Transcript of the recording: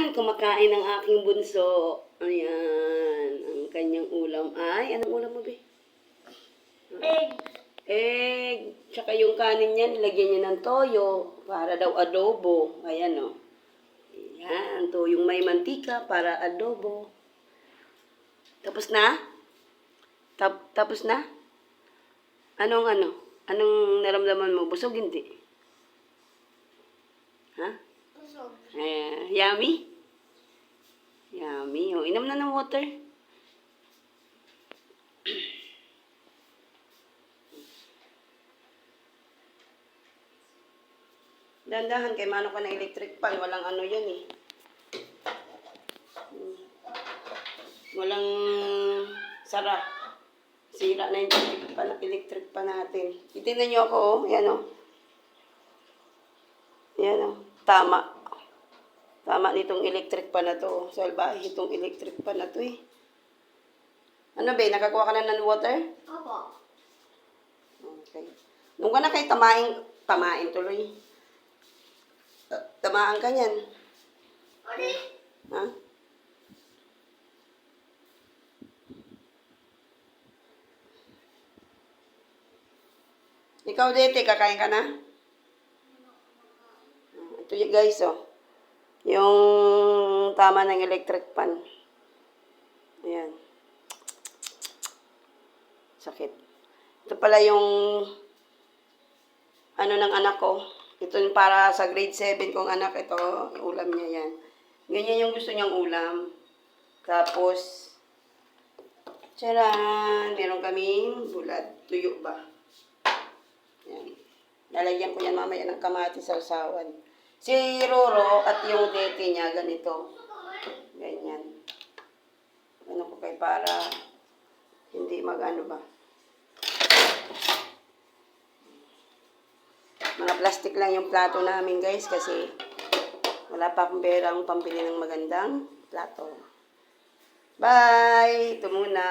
Ayan, kumakain ng aking bunso. Ayan, ang kanyang ulam ay, anong ulam mo, be? Egg. Egg. Tsaka yung kanin niya, nilagyan niya ng toyo para daw adobo. Ayan, o. Ayan, toyong may mantika para adobo. Tapos na? Tapos na? Anong naramdaman mo? Busog, hindi? Ha? Busog. Yummy? Yummy. O, inom na ng water. Dandahan kay mano ka ng electric pan. Walang ano yan eh. Walang sara. Sira na yung electric pan natin. Itingnan nyo ako, oh. Yan, oh. Yan, oh. Tama. Tama nitong electric pan na to. Salbahe itong electric pan na to, eh. Ano, be? Nakakuha ka na ng water? Opo. Okay. Nung ka na kay tamain tuloy. Tamaan ka niyan. Ano? Ha? Ikaw, Dete, kakain ka na? Ito yung guys, oh. Yung tama ng electric pan. Ayan. Sakit. Ito pala yung ano ng anak ko. Ito yung para sa grade 7 kong anak. Ito, yung ulam niya yan. Ganyan yung gusto niyang ulam. Tapos, tsaran! Meron kaming bulad. Tuyo ba? Yan. Lalagyan ko yan mamaya ng kamatis sa usawan. Si Roro at yung Dete niya, ganito. Ganyan. Ano ko kay para hindi mag-ano ba. Mga plastic lang yung plato namin, guys, kasi wala pa akong perang pambili ng magandang plato. Bye! Ito muna.